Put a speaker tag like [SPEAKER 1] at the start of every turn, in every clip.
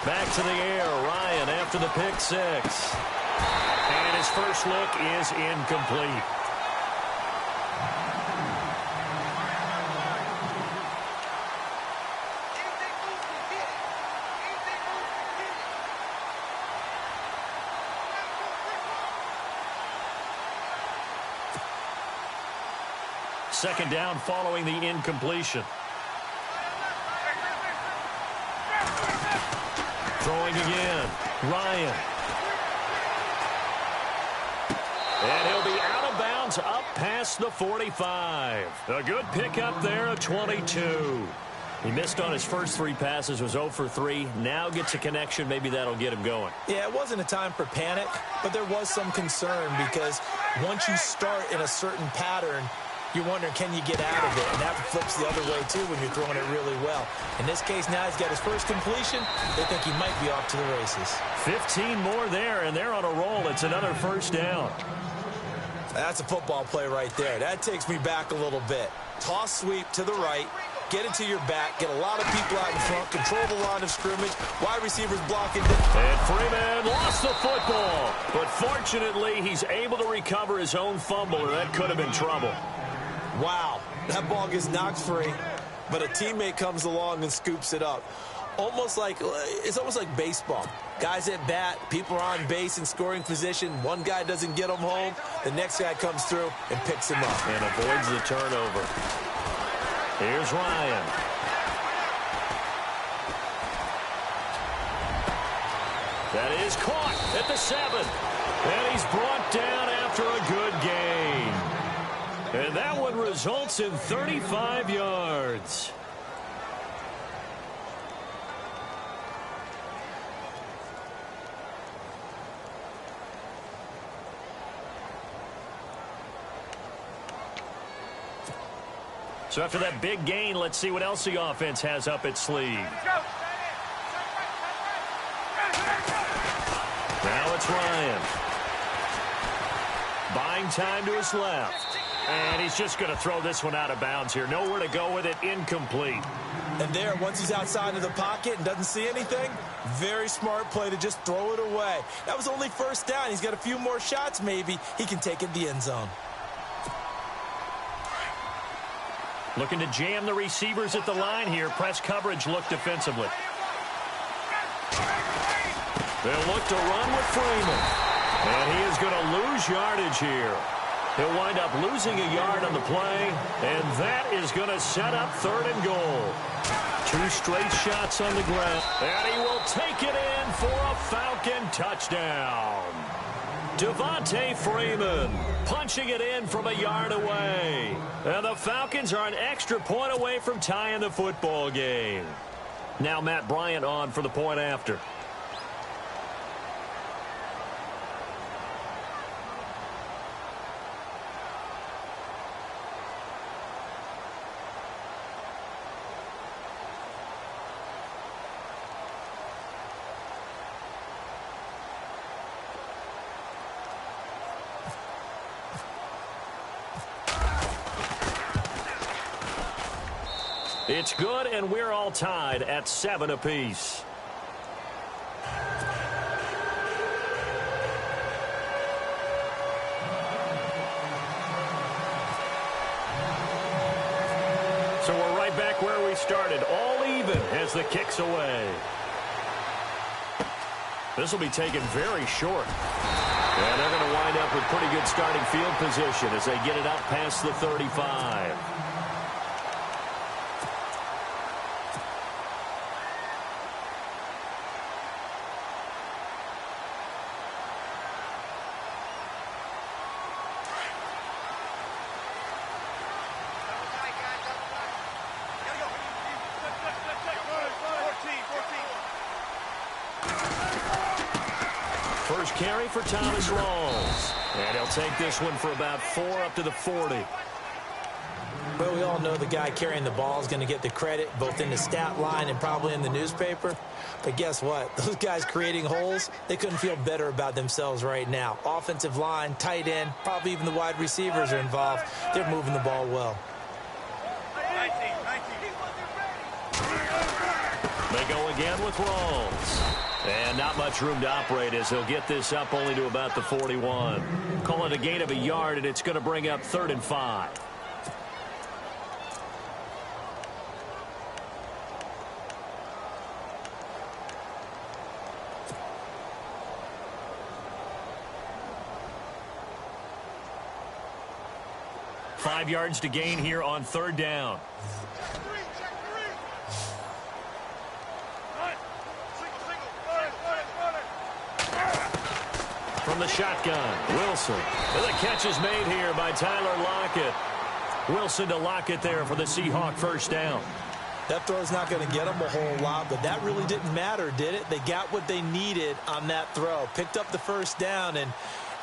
[SPEAKER 1] Back to the air, Ryan after the pick six. And his first look is incomplete. Second down following the incompletion. Throwing again. Ryan. And he'll be out of bounds up past the 45. A good pickup there at 22. He missed on his first three passes, was 0 for 3. Now gets a connection. Maybe that'll get him going.
[SPEAKER 2] Yeah, it wasn't a time for panic, but there was some concern because once you start in a certain pattern, you're wondering, can you get out of it? And that flips the other way, too, when you're throwing it really well. In this case, now he's got his first completion. They think he might be off to the races.
[SPEAKER 1] 15 more there, and they're on a roll. It's another first down.
[SPEAKER 2] That's a football play right there. That takes me back a little bit. Toss sweep to the right. Get it to your back. Get a lot of people out in front. Control the line of scrimmage. Wide receivers blocking.
[SPEAKER 1] And Freeman lost the football. But fortunately, he's able to recover his own fumble, or that could have been trouble.
[SPEAKER 2] Wow, that ball gets knocked free, but a teammate comes along and scoops it up. It's almost like baseball. Guys at bat, people are on base in scoring position. One guy doesn't get him home. The next guy comes through and picks him up.
[SPEAKER 1] And avoids the turnover. Here's Ryan. That is caught at the 7. And he's brought down after a good gain. And that one results in 35 yards. So after that big gain, let's see what else the offense has up its sleeve. Now it's Ryan. Buying time to his left. And he's just going to throw this one out of bounds here. Nowhere to go with it. Incomplete.
[SPEAKER 2] And there, once he's outside of the pocket and doesn't see anything, very smart play to just throw it away. That was only first down. He's got a few more shots maybe. He can take it in the end zone.
[SPEAKER 1] Looking to jam the receivers at the line here. Press coverage look defensively. They'll look to run with Freeman. And he is going to lose yardage here. He'll wind up losing a yard on the play, and that is going to set up 3rd and goal. 2 straight shots on the ground, and he will take it in for a Falcon touchdown. Devontae Freeman punching it in from a yard away. And the Falcons are an extra point away from tying the football game. Now Matt Bryant on for the point after. It's good, and we're all tied at 7 apiece. So we're right back where we started, all even as the kick's away. This will be taken very short. And they're going to wind up with pretty good starting field position as they get it out past the 35. First carry for Thomas Rawls. And he'll take this one for about 4 up to the 40.
[SPEAKER 2] Well, we all know the guy carrying the ball is going to get the credit, both in the stat line and probably in the newspaper. But guess what? Those guys creating holes, they couldn't feel better about themselves right now. Offensive line, tight end, probably even the wide receivers are involved. They're moving the ball well.
[SPEAKER 1] They go again with Rawls. And not much room to operate as he'll get this up only to about the 41. Call it a gain of a yard, and it's going to bring up 3rd and 5. Five yards to gain here on 3rd down. From the shotgun, Wilson. And the catch is made here by Tyler Lockett. Wilson to Lockett there for the Seahawk 1st down.
[SPEAKER 2] That throw's not going to get them a whole lot, but that really didn't matter, did it? They got what they needed on that throw. Picked up the 1st down, and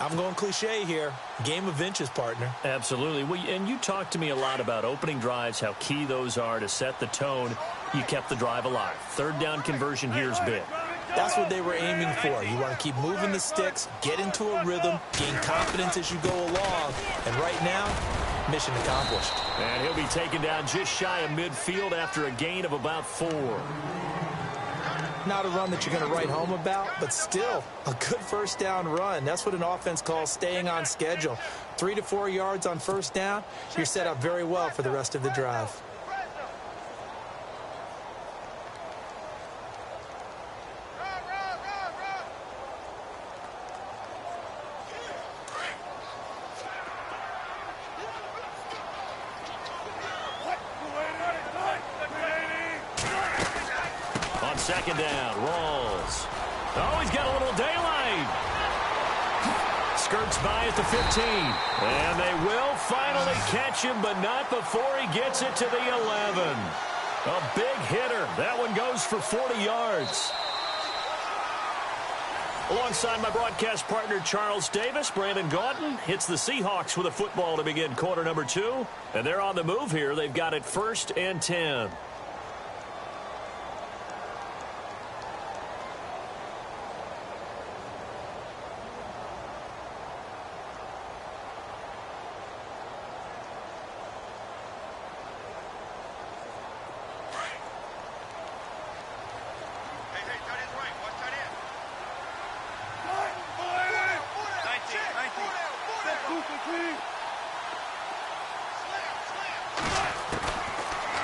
[SPEAKER 2] I'm going cliche here. Game of inches, partner.
[SPEAKER 1] Absolutely. Well, and you talked to me a lot about opening drives, how key those are to set the tone. You kept the drive alive. 3rd down conversion here is big.
[SPEAKER 2] That's what they were aiming for. You want to keep moving the sticks, get into a rhythm, gain confidence as you go along. And right now, mission accomplished.
[SPEAKER 1] And he'll be taken down just shy of midfield after a gain of about 4.
[SPEAKER 2] Not a run that you're going to write home about, but still a good 1st down run. That's what an offense calls staying on schedule. 3 to 4 yards on 1st down, you're set up very well for the rest of the drive.
[SPEAKER 1] On 2nd down, Rawls. Oh, he's got a little daylight. Skirts by at the 15. And they will finally catch him, but not before he gets it to the 11. A big hitter. That one goes for 40 yards. Alongside my broadcast partner, Charles Davis, Brandon Gaunton hits the Seahawks with a football to begin quarter number 2. And they're on the move here. They've got it 1st and 10.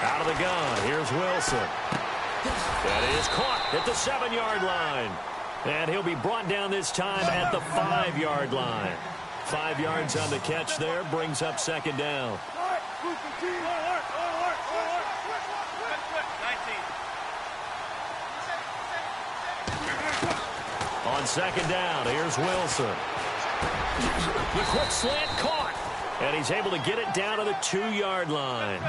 [SPEAKER 1] Out of the gun, here's Wilson. That is caught at the 7-yard line. And he'll be brought down this time at the 5-yard line. 5 yards on the catch there, brings up 2nd down. On 2nd down, here's Wilson. The quick slant caught. And he's able to get it down to the 2-yard line.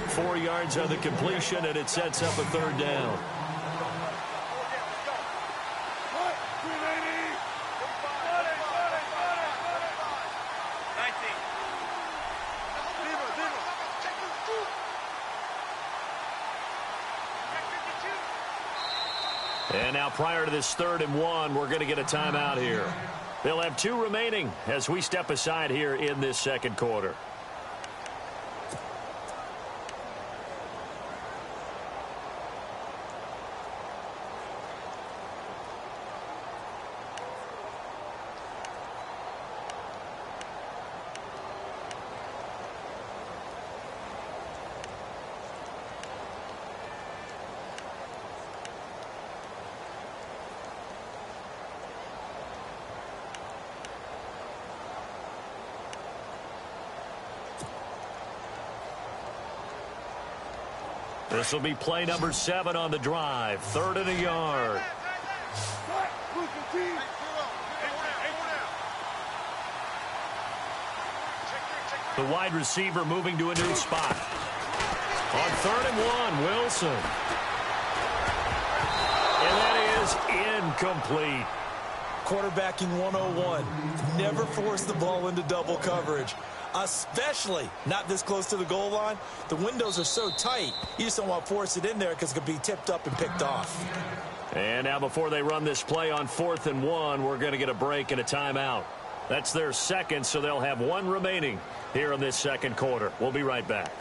[SPEAKER 1] 4 yards on the completion, and it sets up a 3rd down. And now prior to this 3rd and 1, we're going to get a timeout here. They'll have 2 remaining as we step aside here in this 2nd quarter. This will be play number 7 on the drive. 3rd and a yard. The wide receiver moving to a new spot. On 3rd and 1, Wilson. And that is incomplete.
[SPEAKER 2] Quarterbacking 101. Never force the ball into double coverage. Especially not this close to the goal line. The windows are so tight, you just don't want to force it in there because it could be tipped up and picked off.
[SPEAKER 1] And now before they run this play on 4th and 1, we're going to get a break and a timeout. That's their 2nd, so they'll have 1 remaining here in this 2nd quarter. We'll be right back.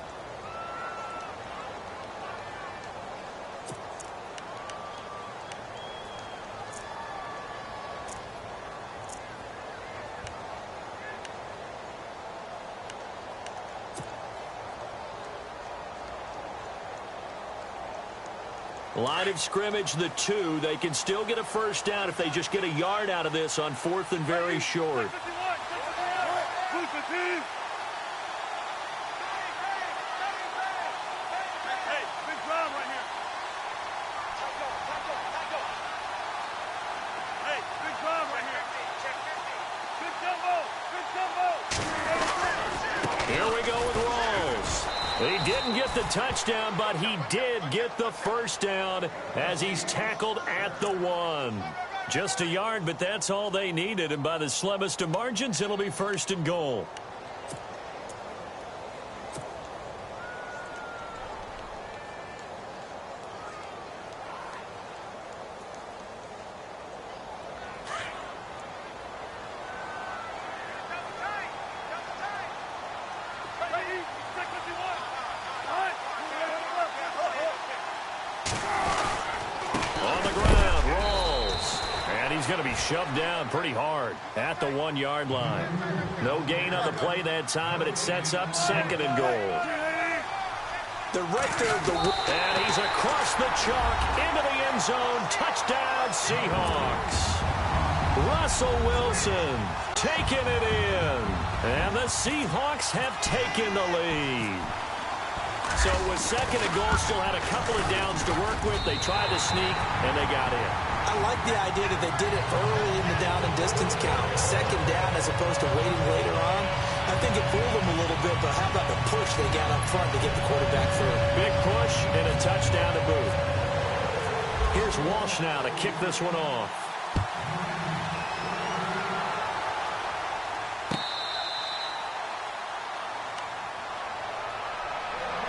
[SPEAKER 1] Line of scrimmage, the 2. They can still get a first down if they just get a yard out of this on 4th and very short. Here we go with Rawls. He didn't get the touchdown, but he did get the first down as he's tackled at the 1. Just a yard, but that's all they needed, and by the slimmest of margins, it'll be 1st and goal. Going to be shoved down pretty hard at the 1-yard line. No gain on the play that time, and it sets up 2nd and goal.
[SPEAKER 2] They're right there.
[SPEAKER 1] And he's across the chalk into the end zone. Touchdown, Seahawks. Russell Wilson taking it in. And the Seahawks have taken the lead. So with 2nd and goal, still had a couple of downs to work with. They tried to sneak, and they got in.
[SPEAKER 2] I like the idea that they did it early in the down and distance count. 2nd down as opposed to waiting later on. I think it fooled them a little bit, but how about the push they got up front to get the quarterback through?
[SPEAKER 1] Big push and a touchdown to boot. Here's Walsh now to kick this one off.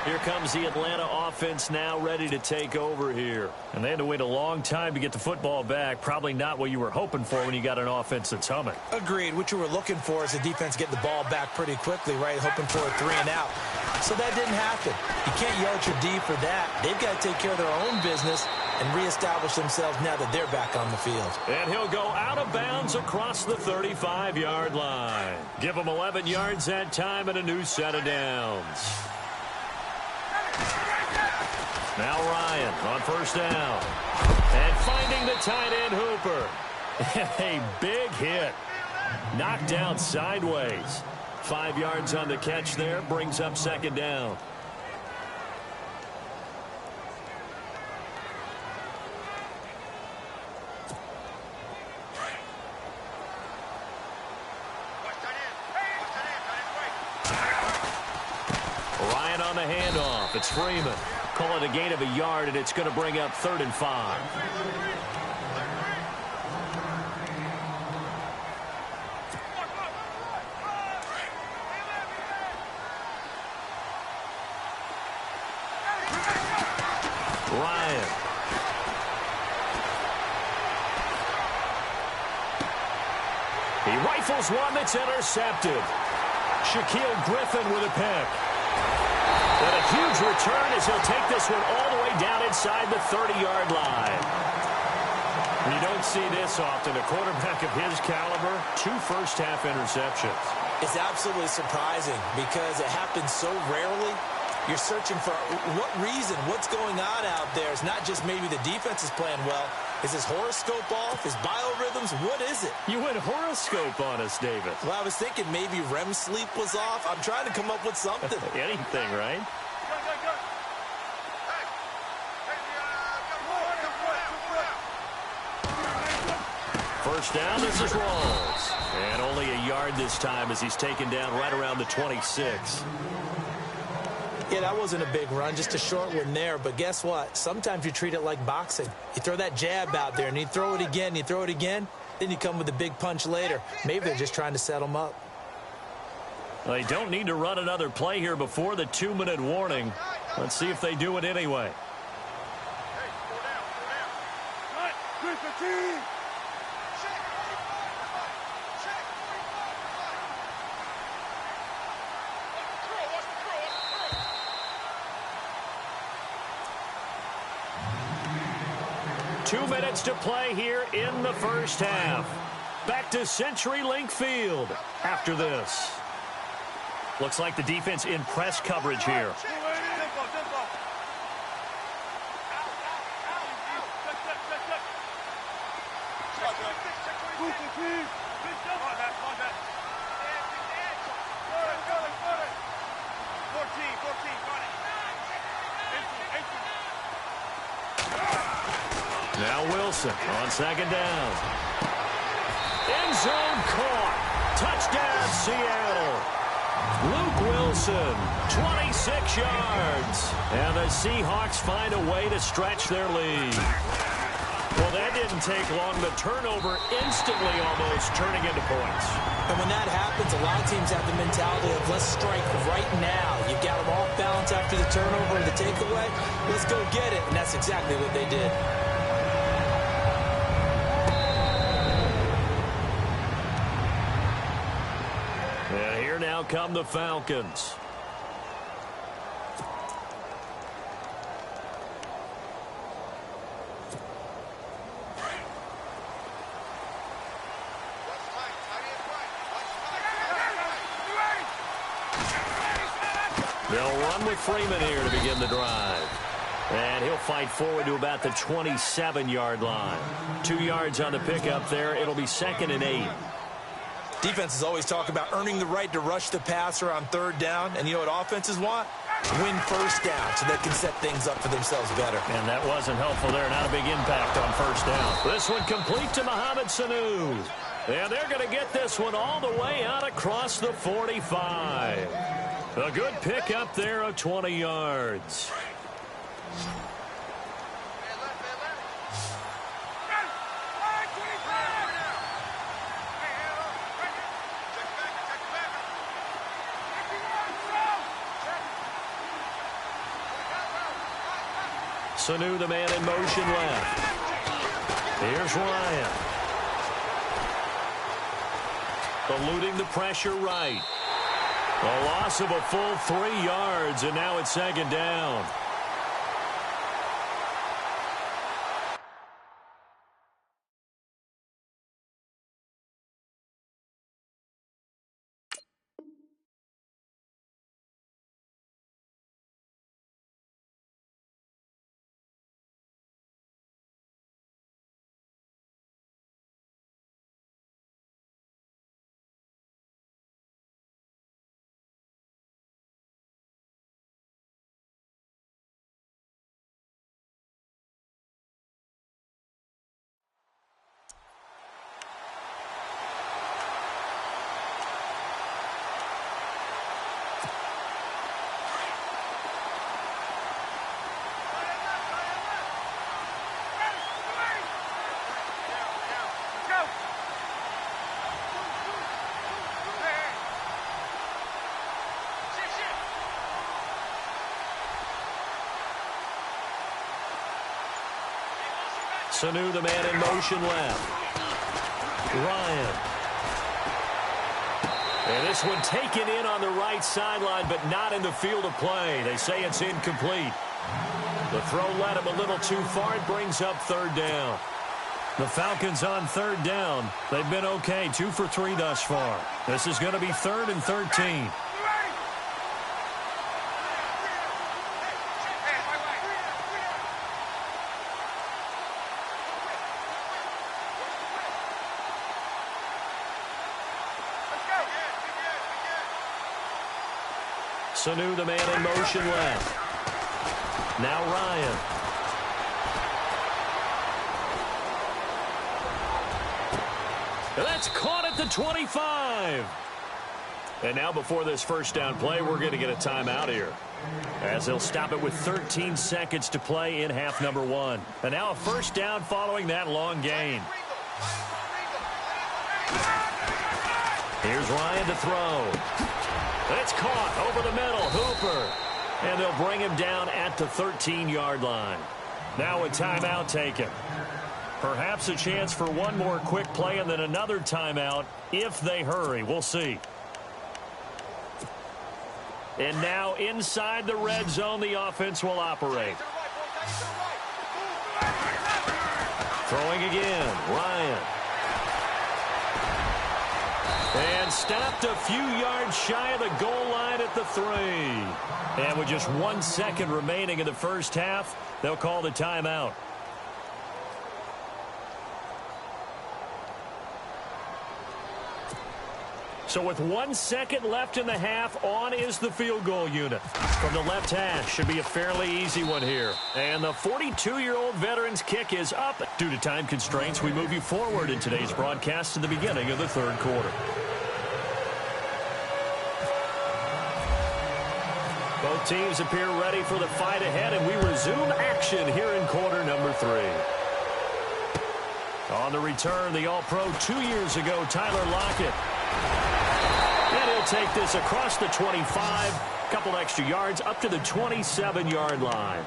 [SPEAKER 1] Here comes the Atlanta offense now ready to take over here. And they had to wait a long time to get the football back. Probably not what you were hoping for when you got an offense that's humming.
[SPEAKER 2] Agreed. What you were looking for is the defense get the ball back pretty quickly, right? Hoping for a 3 and out. So that didn't happen. You can't yell at your D for that. They've got to take care of their own business and reestablish themselves now that they're back on the field.
[SPEAKER 1] And he'll go out of bounds across the 35-yard line. Give him 11 yards that time and a new set of downs. Now Ryan on 1st down. And finding the tight end Hooper. A big hit. Knocked down sideways. 5 yards on the catch there. Brings up 2nd down. Ryan on the handoff. It's Freeman. Call it a gain of a yard, and it's going to bring up 3rd and 5. Ryan. He rifles one that's intercepted. Shaquille Griffin with a pick. And a huge return as he'll take this one all the way down inside the 30-yard line. You don't see this often. A quarterback of his caliber, 2 first-half interceptions.
[SPEAKER 2] It's absolutely surprising because it happens so rarely. You're searching for what reason, what's going on out there. It's not just maybe the defense is playing well. Is his horoscope off? His biorhythms? What is it?
[SPEAKER 1] You went horoscope on us, David.
[SPEAKER 2] Well, I was thinking maybe REM sleep was off. I'm trying to come up with something.
[SPEAKER 1] Anything, right? First down, this is Rawls. And only a yard this time as he's taken down right around the 26.
[SPEAKER 2] Yeah, that wasn't a big run, just a short one there. But guess what? Sometimes you treat it like boxing. You throw that jab out there, and you throw it again, you throw it again, then you come with a big punch later. Maybe they're just trying to set them up.
[SPEAKER 1] They don't need to run another play here before the 2-minute warning. Let's see if they do it anyway. Two minutes to play here in the first half. Back to CenturyLink Field after this. Looks like the defense in press coverage here. Now Wilson on second down. End zone caught. Touchdown, Seattle. Luke Wilson, 26 yards. And the Seahawks find a way to stretch their lead. Well, that didn't take long. The turnover instantly almost turning into points.
[SPEAKER 2] And when that happens, a lot of teams have the mentality of let's strike right now. You've got them off balance after the turnover or the takeaway. Let's go get it. And that's exactly what they did.
[SPEAKER 1] And here now come the Falcons. They'll run with Freeman here to begin the drive. And he'll fight forward to about the 27-yard line. 2 yards on the pickup there. It'll be 2nd and 8.
[SPEAKER 2] Defenses always talk about earning the right to rush the passer on 3rd down. And you know what offenses want? Win 1st down so they can set things up for themselves better.
[SPEAKER 1] And that wasn't helpful there. Not a big impact on 1st down. This one complete to Mohamed Sanu. And they're going to get this one all the way out across the 45. A good pick up there of 20 yards. Sanu, the man in motion left. Here's Ryan. Eluding the pressure right. A loss of a full 3 yards, and now it's 2nd down. Sanu, the man in motion left. Ryan. And this one taken in on the right sideline, but not in the field of play. They say it's incomplete. The throw led him a little too far. It brings up 3rd down. The Falcons on 3rd down. They've been okay, 2 for 3 thus far. This is going to be 3rd and 13. Sanu, the man in motion left. Now Ryan. And that's caught at the 25. And now before this 1st down play, we're going to get a timeout here, as they'll stop it with 13 seconds to play in half number 1. And now a 1st down following that long gain. Here's Ryan to throw. It's caught over the middle. Hooper. And they'll bring him down at the 13-yard line. Now a timeout taken. Perhaps a chance for one more quick play and then another timeout if they hurry. We'll see. And now inside the red zone, the offense will operate. Throwing again. Ryan. And stopped a few yards shy of the goal line at the 3. And with just 1 second remaining in the 1st half, they'll call the timeout. So with 1 second left in the half, on is the field goal unit. From the left hash, should be a fairly easy one here. And the 42-year-old veteran's kick is up. Due to time constraints, we move you forward in today's broadcast to the beginning of the third quarter. Both teams appear ready for the fight ahead, and we resume action here in quarter number 3. On the return, the All-Pro 2 years ago, Tyler Lockett. And he'll take this across the 25, a couple extra yards up to the 27-yard line.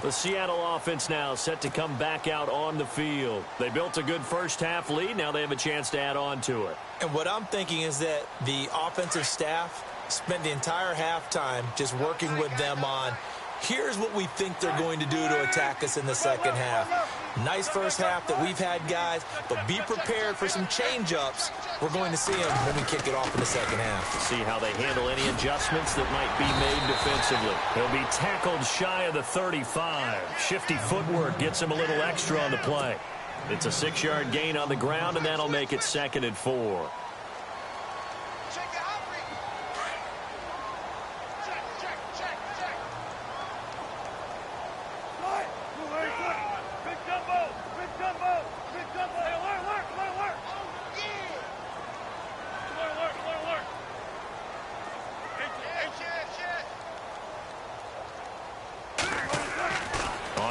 [SPEAKER 1] The Seattle offense now set to come back out on the field. They built a good first-half lead. Now they have a chance to add on to it.
[SPEAKER 2] And what I'm thinking is that the offensive staff spent the entire halftime just working with them on, here's what we think they're going to do to attack us in the second half. Nice first half that we've had, guys, but be prepared for some change-ups. We're going to see them when we kick it off in the second half.
[SPEAKER 1] See how they handle any adjustments that might be made defensively. He'll be tackled shy of the 35. Shifty footwork gets him a little extra on the play. It's a 6-yard gain on the ground, and that'll make it 2nd and 4.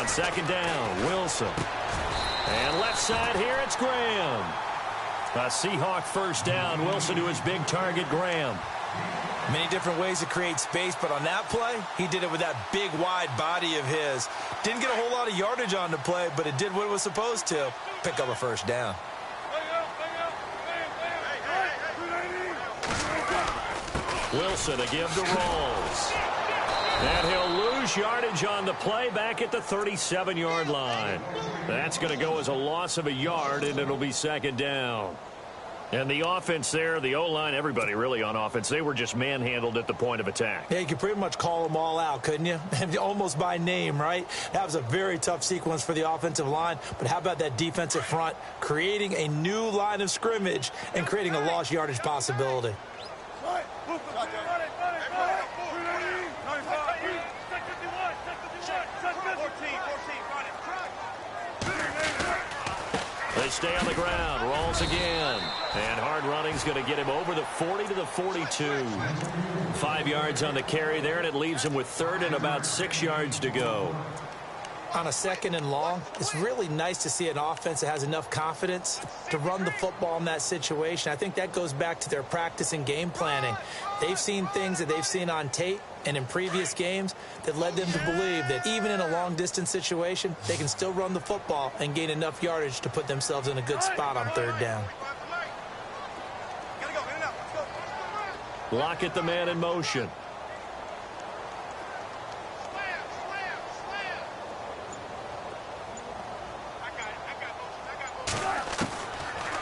[SPEAKER 1] Second down, Wilson. And left side here, it's Graham. A Seahawk first down. Wilson to his big target, Graham.
[SPEAKER 2] Many different ways to create space, but on that play, he did it with that big, wide body of his. Didn't get a whole lot of yardage on the play, but it did what it was supposed to. Pick up a first down.
[SPEAKER 1] Wilson to give the rolls. And he'll lose yardage on the play back at the 37-yard line. That's going to go as a loss of a yard, and it'll be 2nd down. And the offense there, the O-line, everybody really on offense, they were just manhandled at the point of attack.
[SPEAKER 2] Yeah, you could pretty much call them all out, couldn't you? Almost by name, right? That was a very tough sequence for the offensive line. But how about that defensive front creating a new line of scrimmage and creating a lost yardage possibility?
[SPEAKER 1] They stay on the ground, rolls again. And hard running's going to get him over the 40 to the 42. 5 yards on the carry there, and it leaves him with 3rd and about 6 yards to go.
[SPEAKER 2] On a 2nd and long, it's really nice to see an offense that has enough confidence to run the football in that situation. I think that goes back to their practice and game planning. They've seen things that they've seen on tape and in previous games that led them to believe that even in a long-distance situation, they can still run the football and gain enough yardage to put themselves in a good spot on 3rd down.
[SPEAKER 1] Lockett, the man in motion.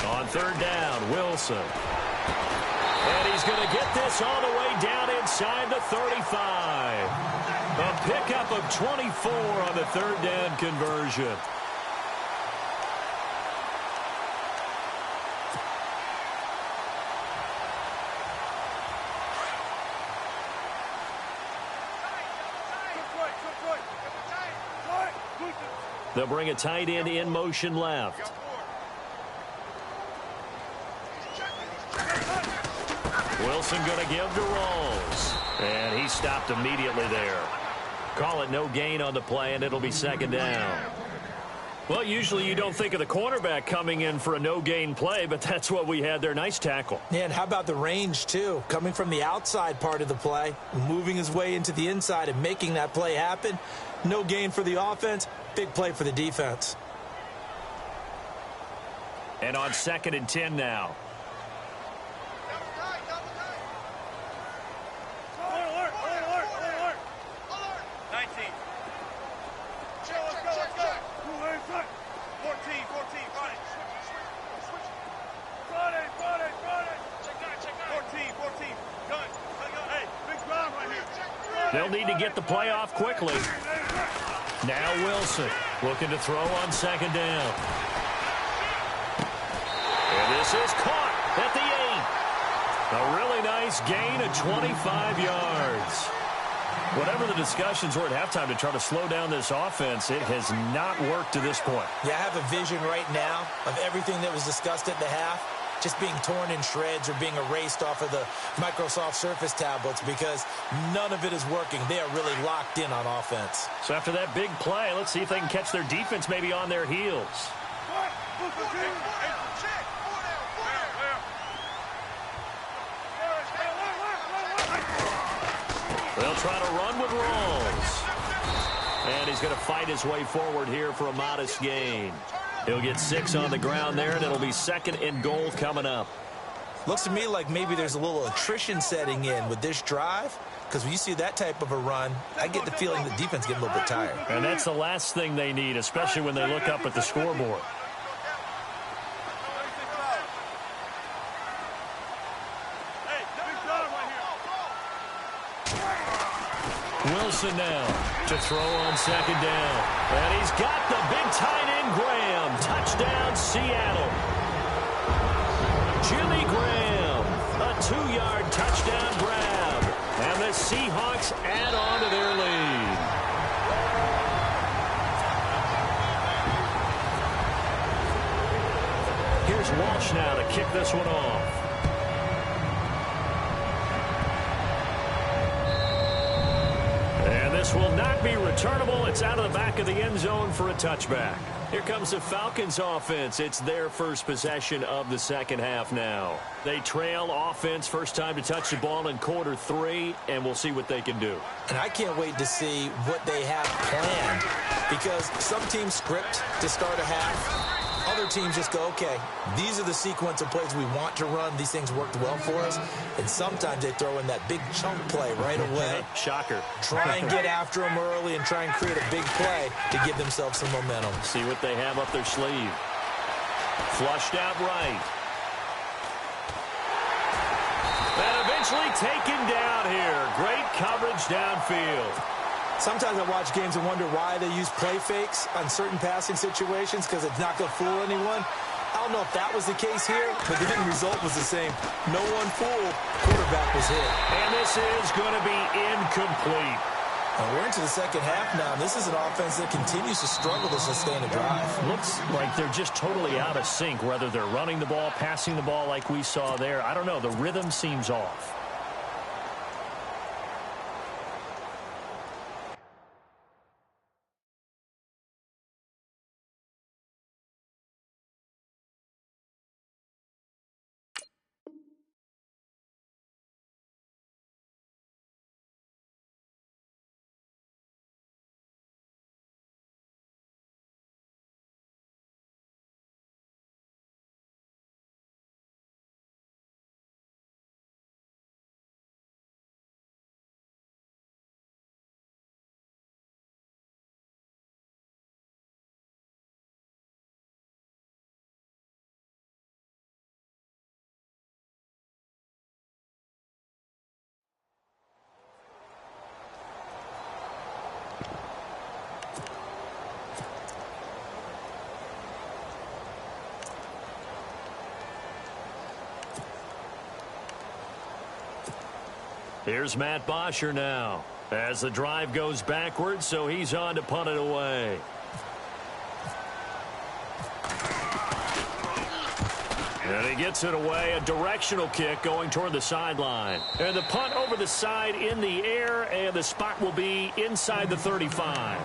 [SPEAKER 1] On 3rd down, Wilson. And he's going to get this all the way down inside the 35. A pickup of 24 on the 3rd down conversion. They'll bring a tight end in motion left. Wilson going to give to Rolls. And he stopped immediately there. Call it no gain on the play, and it'll be 2nd down. Well, usually you don't think of the cornerback coming in for a no-gain play, but that's what we had there. Nice tackle.
[SPEAKER 2] Yeah, and how about the range, too? Coming from the outside part of the play, moving his way into the inside and making that play happen. No gain for the offense, big play for the defense.
[SPEAKER 1] And on 2nd and 10 now. They'll need to get the play off quickly. Now Wilson looking to throw on 2nd down. And this is caught at the 8. A really nice gain of 25 yards. Whatever the discussions were at halftime to try to slow down this offense, it has not worked to this point.
[SPEAKER 2] Yeah, I have a vision right now of everything that was discussed at the half just being torn in shreds or being erased off of the Microsoft Surface tablets because none of it is working. They are really locked in on offense.
[SPEAKER 1] So after that big play, let's see if they can catch their defense maybe on their heels. They'll try to run with Rolls. And he's going to fight his way forward here for a modest gain. He'll get 6 on the ground there, and it'll be 2nd and goal coming up.
[SPEAKER 2] Looks to me like maybe there's a little attrition setting in with this drive, because when you see that type of a run, I get the feeling the defense getting a little bit tired.
[SPEAKER 1] And that's the last thing they need, especially when they look up at the scoreboard. Wilson now to throw on 2nd down. And he's got the big tight end Graham. Touchdown, Seattle. Jimmy Graham, a 2-yard touchdown grab. And the Seahawks add on to their lead. Here's Walsh now to kick this one off. This will not be returnable. It's out of the back of the end zone for a touchback. Here comes the Falcons offense. It's their first possession of the second half now. They trail offense, first time to touch the ball in quarter 3, and we'll see what they can do.
[SPEAKER 2] And I can't wait to see what they have planned, because some teams script to start a half. Other teams just go, okay, these are the sequence of plays we want to run. These things worked well for us. And sometimes they throw in that big chunk play right away.
[SPEAKER 1] Shocker.
[SPEAKER 2] Try and get after them early and try and create a big play to give themselves some momentum.
[SPEAKER 1] See what they have up their sleeve. Flushed out right. And eventually taken down here. Great coverage downfield.
[SPEAKER 2] Sometimes I watch games and wonder why they use play fakes on certain passing situations, because it's not going to fool anyone. I don't know if that was the case here, but the end result was the same. No one fooled. Quarterback was hit.
[SPEAKER 1] And this is going to be incomplete.
[SPEAKER 2] And we're into the second half now. This is an offense that continues to struggle to sustain a drive.
[SPEAKER 1] Looks like they're just totally out of sync, whether they're running the ball, passing the ball like we saw there. I don't know. The rhythm seems off. Here's Matt Bosher now as the drive goes backwards, so he's on to punt it away. And he gets it away, a directional kick going toward the sideline. And the punt over the side in the air, and the spot will be inside the 35.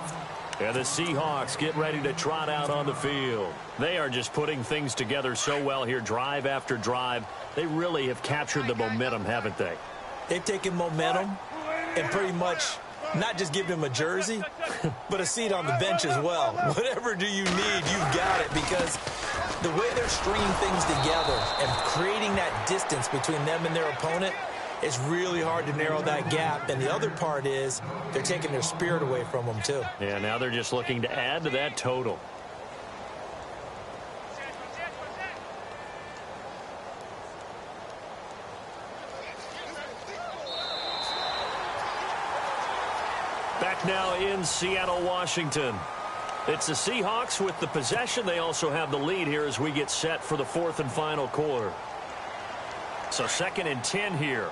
[SPEAKER 1] And the Seahawks get ready to trot out on the field. They are just putting things together so well here, drive after drive. They really have captured the momentum, haven't they?
[SPEAKER 2] They've taken momentum and pretty much not just given him a jersey, but a seat on the bench as well. Whatever do you need, you've got it, because the way they're stringing things together and creating that distance between them and their opponent, it's really hard to narrow that gap. And the other part is they're taking their spirit away from them, too.
[SPEAKER 1] Yeah, now they're just looking to add to that total. Back now in Seattle, Washington. It's the Seahawks with the possession. They also have the lead here as we get set for the fourth and final quarter. So 2nd and 10 here.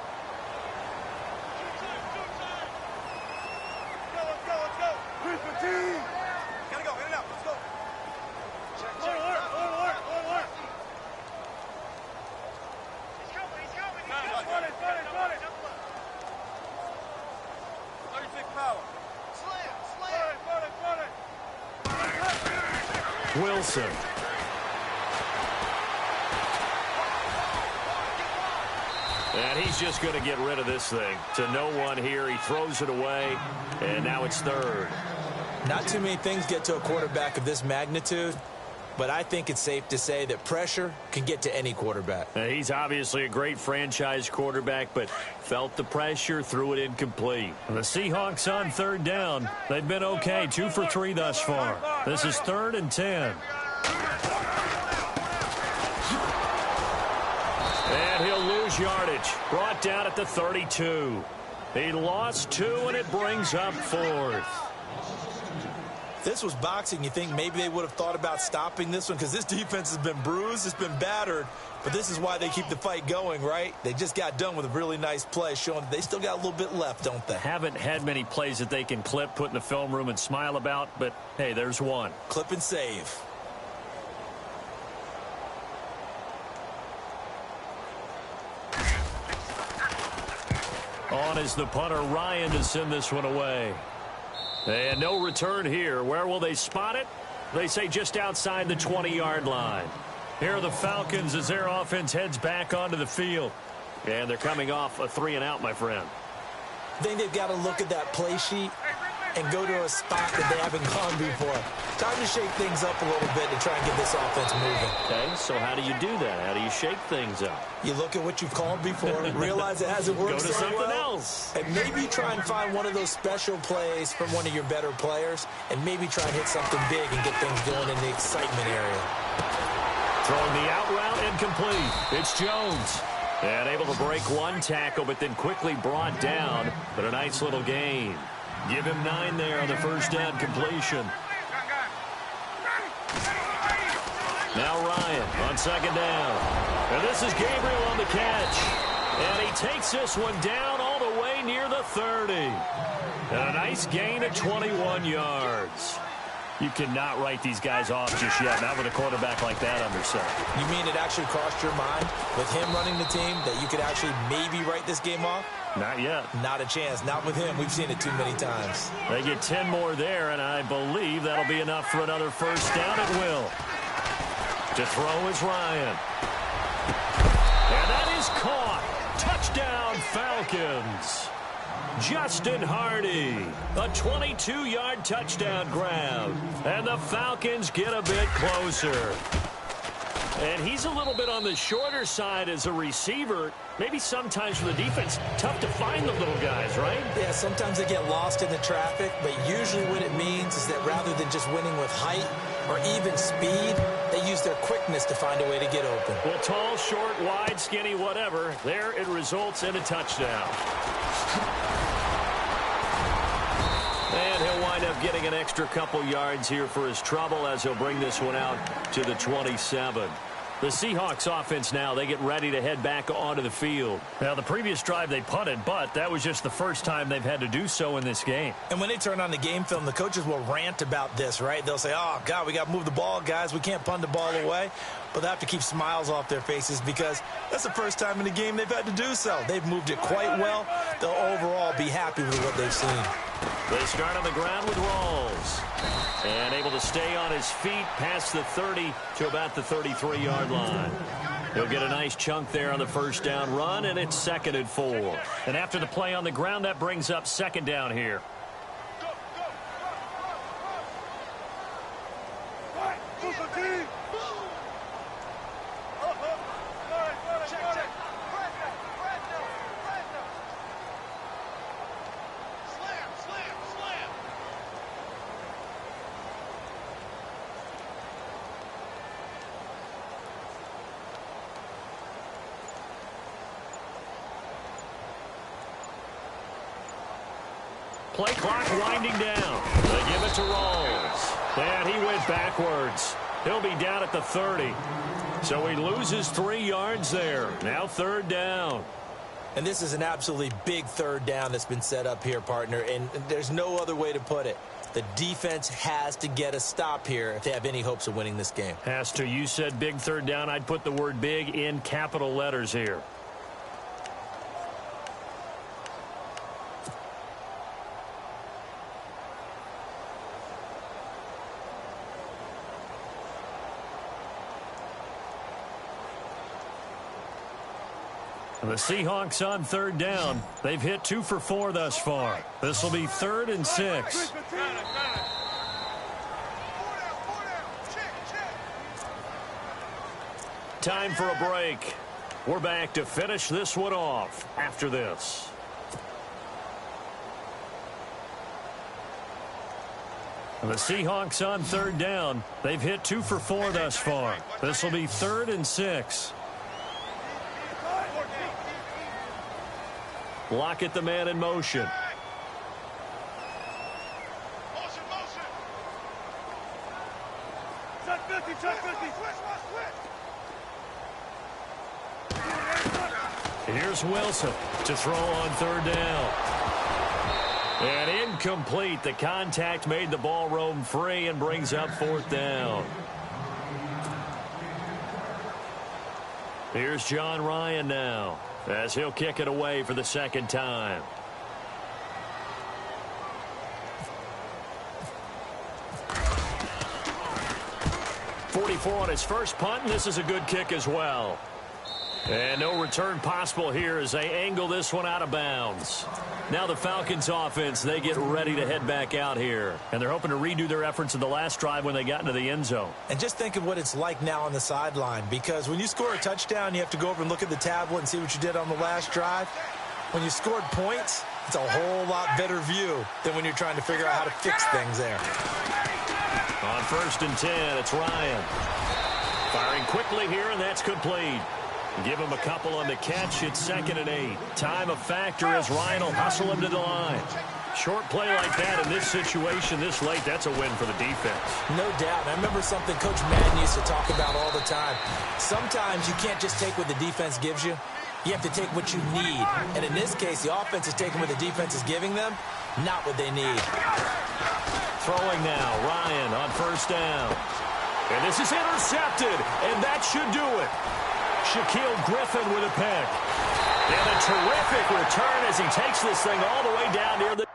[SPEAKER 1] Wilson. And he's just going to get rid of this thing. To no one here. He throws it away, and now it's 3rd.
[SPEAKER 2] Not too many things get to a quarterback of this magnitude, but I think it's safe to say that pressure can get to any quarterback.
[SPEAKER 1] He's obviously a great franchise quarterback, but felt the pressure, threw it incomplete. The Seahawks on 3rd down. They've been okay, 2 for 3 thus far. This is 3rd and 10. And he'll lose yardage. Brought down at the 32. He lost 2, and it brings up 4th.
[SPEAKER 2] If this was boxing, you think maybe they would have thought about stopping this one, because this defense has been bruised, it's been battered, but this is why they keep the fight going, right? They just got done with a really nice play, showing that they still got a little bit left, don't they?
[SPEAKER 1] Haven't had many plays that they can clip, put in the film room, and smile about, but hey, there's one.
[SPEAKER 2] Clip and save.
[SPEAKER 1] On is the punter, Ryan, to send this one away. And no return here. Where will they spot it? They say just outside the 20-yard line. Here are the Falcons as their offense heads back onto the field. And they're coming off a 3-and-out, my friend.
[SPEAKER 2] I think they've got to look at that play sheet and go to a spot that they haven't gone before. Time to shake things up a little bit to try and get this offense moving.
[SPEAKER 1] Okay, so how do you do that? How do you shake things up?
[SPEAKER 2] You look at what you've called before, realize it hasn't worked
[SPEAKER 1] Go to
[SPEAKER 2] so
[SPEAKER 1] something
[SPEAKER 2] well,
[SPEAKER 1] else.
[SPEAKER 2] and maybe try and find one of those special plays from one of your better players, and maybe try and hit something big and get things going in the excitement area.
[SPEAKER 1] Throwing the out route incomplete. It's Jones. And able to break one tackle, but then quickly brought down. But a nice little gain. Give him 9 there on the first down completion. Now Ryan on 2nd down. And this is Gabriel on the catch. And he takes this one down all the way near the 30. And a nice gain of 21 yards. You cannot write these guys off just yet, not with a quarterback like that under center.
[SPEAKER 2] You mean it actually crossed your mind with him running the team that you could actually maybe write this game off?
[SPEAKER 1] Not yet.
[SPEAKER 2] Not a chance. Not with him. We've seen it too many times.
[SPEAKER 1] They get 10 more there, and I believe that'll be enough for another first down at will. To throw is Ryan. And that is caught. Touchdown, Falcons. Justin Hardy, a 22-yard touchdown grab. And the Falcons get a bit closer. And he's a little bit on the shorter side as a receiver. Maybe sometimes for the defense, tough to find the little guys, right?
[SPEAKER 2] Yeah, sometimes they get lost in the traffic, but usually what it means is that rather than just winning with height or even speed, they use their quickness to find a way to get open.
[SPEAKER 1] Well, tall, short, wide, skinny, whatever, there it results in a touchdown. And he'll wind up getting an extra couple yards here for his trouble as he'll bring this one out to the 27. The Seahawks offense now, they get ready to head back onto the field. Now, the previous drive they punted, but that was just the first time they've had to do so in this game.
[SPEAKER 2] And when they turn on the game film, the coaches will rant about this, right? They'll say, oh, God, we got to move the ball, guys. We can't punt the ball away. But they have to keep smiles off their faces because that's the first time in the game they've had to do so. They've moved it quite well. They'll overall be happy with what they've seen.
[SPEAKER 1] They start on the ground with Rawls. And able to stay on his feet past the 30 to about the 33-yard line. He'll get a nice chunk there on the first down run, and it's 2nd and 4. And after the play on the ground, that brings up 2nd down here. Play clock winding down. They give it to Rawls. And he went backwards. He'll be down at the 30. So he loses 3 yards there. Now 3rd down.
[SPEAKER 2] And this is an absolutely big 3rd down that's been set up here, partner, and there's no other way to put it. The defense has to get a stop here if they have any hopes of winning this game.
[SPEAKER 1] Has to. You said big 3rd down. I'd put the word big in capital letters here. The Seahawks on 3rd down. They've hit 2 for 4 thus far. This will be 3rd and 6. Time for a break. We're back to finish this one off after this. The Seahawks on 3rd down. They've hit 2 for 4 thus far. This will be 3rd and 6. Lockett, the man in motion. Here's Wilson to throw on 3rd down. And incomplete. The contact made the ball roam free and brings up 4th down. Here's John Ryan now, as he'll kick it away for the 2nd time. .44 on his first punt, and this is a good kick as well. And no return possible here as they angle this one out of bounds. Now the Falcons offense, they get ready to head back out here. And they're hoping to redo their efforts in the last drive when they got into the end zone.
[SPEAKER 2] And just think of what it's like now on the sideline, because when you score a touchdown, you have to go over and look at the tablet and see what you did on the last drive. When you scored points, it's a whole lot better view than when you're trying to figure out how to fix things there.
[SPEAKER 1] On 1st and 10, it's Ryan. Firing quickly here, and that's complete. Give him a couple on the catch. It's 2nd and 8. Time a factor as Ryan will hustle him to the line. Short play like that in this situation this late, that's a win for the defense.
[SPEAKER 2] No doubt. I remember something Coach Madden used to talk about all the time. Sometimes you can't just take what the defense gives you. You have to take what you need. And in this case, the offense is taking what the defense is giving them, not what they need.
[SPEAKER 1] Throwing now, Ryan on 1st down. And this is intercepted, and that should do it. Shaquille Griffin with a pick. And a terrific return as he takes this thing all the way down near the...